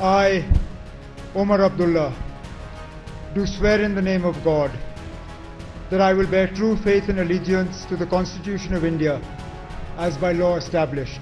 I, Omar Abdullah, do swear in the name of God that I will bear true faith and allegiance to the Constitution of India as by law established.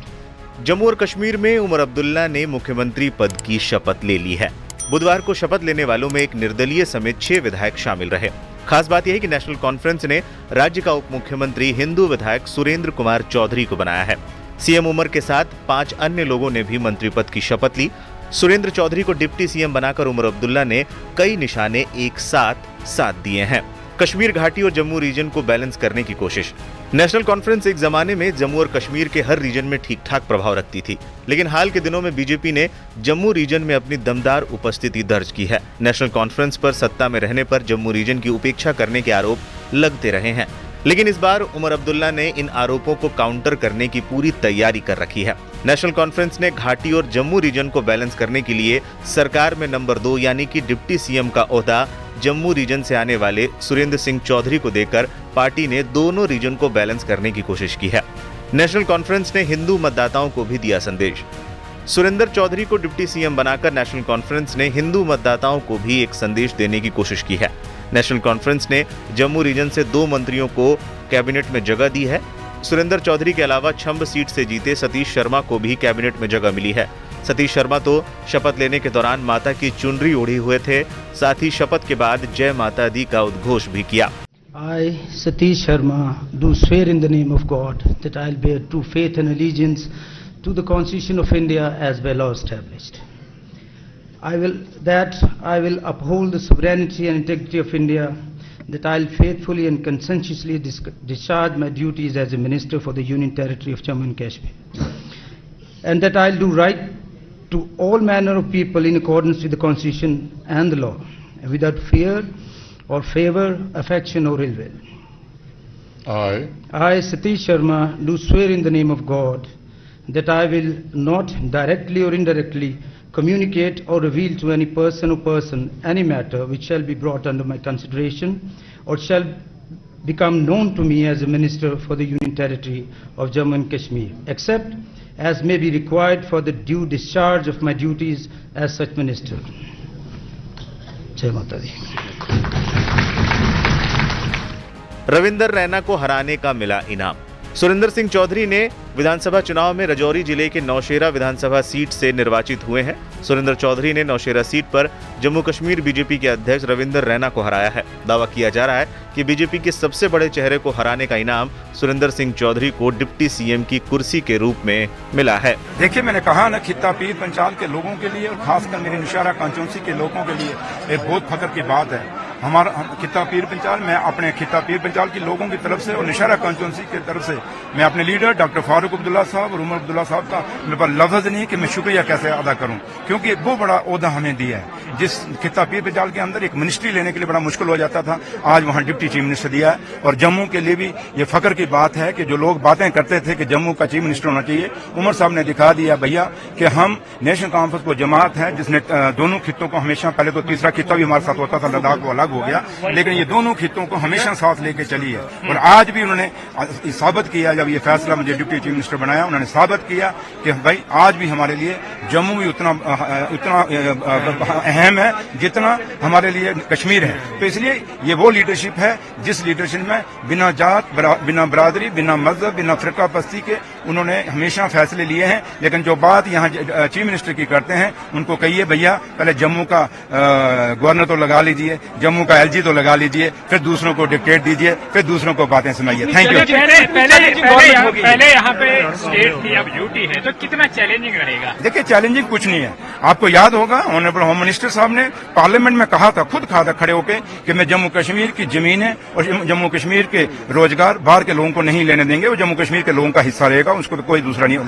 Jammu और कश्मीर में उमर अब्दुल्ला ने मुख्यमंत्री पद की शपथ ले ली है। बुधवार को शपथ लेने वालों में एक निर्दलीय समेत 6 विधायक शामिल रहे। खास बात यह है कि नेशनल कॉन्फ्रेंस ने राज्य का उप मुख्यमंत्री हिंदू विधायक सुरेंद्र कुमार चौधरी को बनाया है। सीएम उमर के साथ 5 अन्य लोगों ने भी मंत्री पद की शपथ ली। सुरेंद्र चौधरी को डिप्टी सीएम बनाकर उमर अब्दुल्ला ने कई निशाने एक साथ दिए हैं। कश्मीर घाटी और जम्मू रीजन को बैलेंस करने की कोशिश। नेशनल कॉन्फ्रेंस एक जमाने में जम्मू और कश्मीर के हर रीजन में ठीक ठाक प्रभाव रखती थी, लेकिन हाल के दिनों में बीजेपी ने जम्मू रीजन में अपनी दमदार उपस्थिति दर्ज की है। नेशनल कॉन्फ्रेंस पर सत्ता में रहने पर जम्मू रीजन की उपेक्षा करने के आरोप लगते रहे हैं, लेकिन इस बार उमर अब्दुल्ला ने इन आरोपों को काउंटर करने की पूरी तैयारी कर रखी है। नेशनल कॉन्फ्रेंस ने घाटी और जम्मू रीजन को बैलेंस करने के लिए सरकार में नंबर 2 यानी कि डिप्टी सीएम का ओहदा जम्मू रीजन से आने वाले सुरेंद्र सिंह चौधरी को देकर पार्टी ने दोनों रीजन को बैलेंस करने की कोशिश की है। नेशनल कॉन्फ्रेंस ने हिंदू मतदाताओं को भी दिया संदेश। सुरेंद्र चौधरी को डिप्टी सीएम बनाकर नेशनल कॉन्फ्रेंस ने हिंदू मतदाताओं को भी एक संदेश देने की कोशिश की है। नेशनल कॉन्फ्रेंस ने जम्मू रीजन से 2 मंत्रियों को कैबिनेट में जगह दी है। सुरेंद्र चौधरी के अलावा छंब सीट से जीते सतीश शर्मा को भी कैबिनेट में जगह मिली है। सतीश शर्मा तो शपथ लेने के दौरान माता की चुनरी ओढ़े हुए थे, साथ ही शपथ के बाद जय माता दी का उद्घोष भी किया। I, Satish Sharma, do swear in the name of God that I will bear true faith and allegiance to the Constitution of India as by law established. I will uphold the sovereignty and integrity of India, that I will faithfully and conscientiously discharge my duties as a minister for the Union Territory of Jammu and Kashmir, and that I will do right to all manner of people in accordance with the Constitution and the law, without fear or favor, affection or ill will. I, Satish Sharma, do swear in the name of God that I will not directly or indirectly communicate or reveal to any person any matter which shall be brought under my consideration or shall become known to me as a minister for the Union Territory of Jammu and Kashmir, except as may be required for the due discharge of my duties as such minister. Jai Mata Di. Ravinder Raina को हराने का मिला इनाम। सुरेंद्र सिंह चौधरी ने विधानसभा चुनाव में राजौरी जिले के नौशेरा विधानसभा सीट से निर्वाचित हुए हैं। सुरेंद्र चौधरी ने नौशेरा सीट पर जम्मू कश्मीर बीजेपी के अध्यक्ष रविंदर रैना को हराया है। दावा किया जा रहा है कि बीजेपी के सबसे बड़े चेहरे को हराने का इनाम सुरेंद्र सिंह चौधरी को डिप्टी सीएम की कुर्सी के रूप में मिला है। देखिए, मैंने कहा ना, खित्ता पीर पंचाल के लोगों के लिए और खासकर मेरे नौशेरा कांचौंसी के लोगों के लिए एक बहुत फख्र की बात है। हमारा खित्ता पीर पंचाल, मैं अपने खित्ता पीर पंचाल के लोगों की तरफ से और नौशेरा कांचौंसी की तरफ से मैं अपने लीडर डॉक्टर फारूक अब्दुल्ला साहब और उमर अब्दुल्ला साहब का मेरे पास लफ्ज नहीं कि मैं शुक्रिया कैसे अदा करूं, क्योंकि वो बड़ा ओहदा हमें दिया है। जिस खित्ता पीर पंचाल के अंदर एक मिनिस्ट्री लेने के लिए बड़ा मुश्किल हो जाता था, आज वहां डिप्टी चीफ मिनिस्टर दिया है। और जम्मू के लिए भी ये फख्र की बात है कि जो लोग बातें करते थे कि जम्मू का चीफ मिनिस्टर होना चाहिए, उमर साहब ने दिखा दिया भैया कि हम नेशनल कॉन्फ्रेंस को जमात है जिसने दोनों खित्तों को हमेशा, पहले तो तीसरा खित्ता भी हमारे साथ होता था, लद्दाख वो अलग हो गया, लेकिन ये दोनों खित्तों को हमेशा साथ लेके चली है। और आज भी उन्होंने साबित किया, जब ये फैसला मुझे डिप्टी चीफ मिनिस्टर बनाया, उन्होंने साबित किया कि भाई आज भी हमारे लिए जम्मू भी उतना अहम है जितना हमारे लिए कश्मीर है। तो इसलिए ये वो लीडरशिप है जिस लीडरशिप में बिना जात, बिना बरादरी, बिना मजहब, बिना फिरका पस्ती के उन्होंने हमेशा फैसले लिए हैं। लेकिन जो बात यहाँ चीफ मिनिस्टर की करते हैं, उनको कहिए भैया पहले जम्मू का गवर्नर तो लगा लीजिए, जम्मू का एलजी तो लगा लीजिए, फिर दूसरों को डिक्टेट दीजिए, फिर दूसरों को बातें सुनाइए। Thank you. पहले यहाँ पे स्टेट की अब ड्यूटी है, तो कितना चैलेंजिंग रहेगा? देखिए, चैलेंजिंग कुछ नहीं है। आपको याद होगा ऑनरेबल होम मिनिस्टर साहब ने पार्लियामेंट में कहा था, खुद कहा था खड़े होकर कि मैं जम्मू कश्मीर की जमीनें और जम्मू कश्मीर के रोजगार बाहर के लोगों को नहीं लेने देंगे, वो जम्मू कश्मीर के लोगों का हिस्सा रहेगा, उसको तो कोई दूसरा नहीं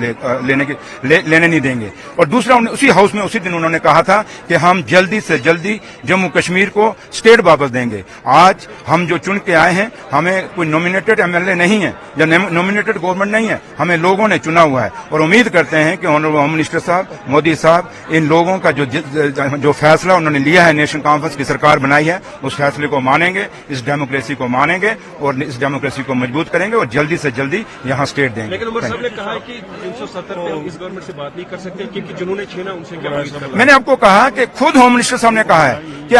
लेने नहीं देंगे। और दूसरा, उसी हाउस में उसी दिन उन्होंने कहा था कि हम जल्दी से जल्दी जम्मू कश्मीर को स्टेट वापस देंगे। आज हम जो चुन के आए हैं, हमें कोई नॉमिनेटेड एमएलए नहीं है या नॉमिनेटेड गवर्नमेंट नहीं है, हमें लोगों ने चुना हुआ है। और उम्मीद करते हैं कि ऑनरेबल होम मिनिस्टर साहब, मोदी साहब इन लोगों का जो फैसला फैसला उन्होंने लिया है, नेशनल कॉन्फ्रेंस की सरकार बनाई है, उस फैसले को मानेंगे, इस डेमोक्रेसी को मानेंगे और इस डेमोक्रेसी को मजबूत करेंगे और जल्दी से जल्दी यहाँ स्टेट देंगे। लेकिन उमर साहब ने कहा है कि 370 पे हम इस गवर्नमेंट से बात नहीं कर सकते क्योंकि जिन्होंने छीना उनसे क्या बात। मैंने आपको कहा कि खुद होम मिनिस्टर साहब ने कहा है कि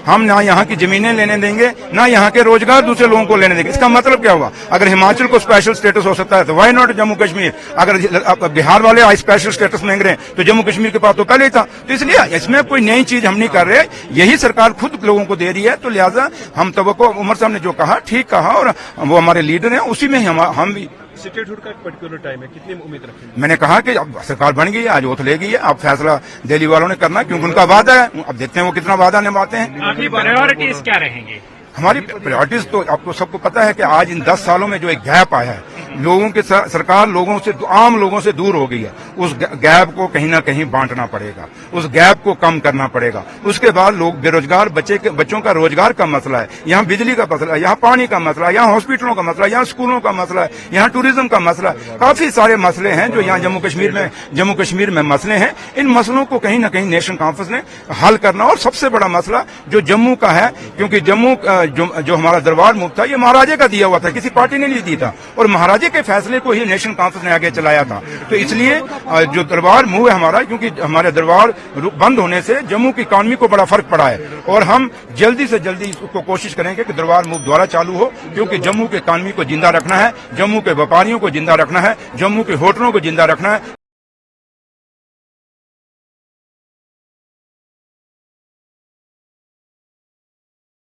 हम ना यहाँ की जमीनें लेने देंगे, ना यहाँ के रोजगार दूसरे लोगों को लेने देंगे। इसका मतलब क्या हुआ? अगर हिमाचल को स्पेशल स्टेटस हो सकता है तो वाई नॉट जम्मू कश्मीर? अगर बिहार वाले आज स्पेशल स्टेटस मांग रहे हैं तो जम्मू कश्मीर के पास तो पहले ही था। तो इसलिए इसमें कोई नई चीज हम नहीं कर रहे, यही सरकार खुद लोगों को दे रही है। तो लिहाजा हम तवक्को, उमर साहब ने जो कहा ठीक कहा और वो हमारे लीडर हैं, उसी में हम भी। स्टेटहुड का एक पर्टिकुलर टाइम है, कितनी उम्मीद रखेंगे? मैंने कहा कि अब सरकार बन गई है, आज ओथ ले गई है, अब फैसला दिल्ली वालों ने करना क्योंकि उनका वादा है। अब देखते हैं वो कितना वादा निभाते हैं। आपकी प्रायोरिटीज क्या रहेंगी? हमारी प्रायोरिटीज तो आपको सबको पता है कि आज इन 10 सालों में जो एक गैप आया है, लोगों की सरकार लोगों से, आम लोगों से दूर हो गई है। उस गैप को कहीं ना कहीं बांटना पड़ेगा, उस गैप को कम करना पड़ेगा। उसके बाद लोग बेरोजगार बच्चों का रोजगार का मसला है, यहाँ बिजली का मसला है, यहाँ पानी का मसला है, यहाँ हॉस्पिटलों का मसला है, यहाँ स्कूलों का मसला है, यहाँ टूरिज्म का मसला है। काफी सारे मसले हैं जो यहाँ जम्मू कश्मीर में मसले हैं। इन मसलों को कहीं ना कहीं नेशनल कॉन्फ्रेंस ने हल करना। और सबसे बड़ा मसला जो जम्मू का है, क्योंकि जम्मू जो हमारा दरबार मुफ्त था, ये महाराजे का दिया हुआ था, किसी पार्टी ने नहीं दी था, और महाराजे के फैसले को ही नेशनल कॉन्फ्रेंस ने आगे चलाया था। तो इसलिए जो दरबार मुंह है हमारा, क्योंकि हमारे दरबार बंद होने से जम्मू की इकॉनमी को बड़ा फर्क पड़ा है, और हम जल्दी से जल्दी उसको कोशिश करेंगे कि दरबार मुंह दोबारा चालू हो, क्योंकि जम्मू की इकॉनमी को जिंदा रखना है, जम्मू के व्यापारियों को जिंदा रखना है, जम्मू के होटलों को जिंदा रखना है,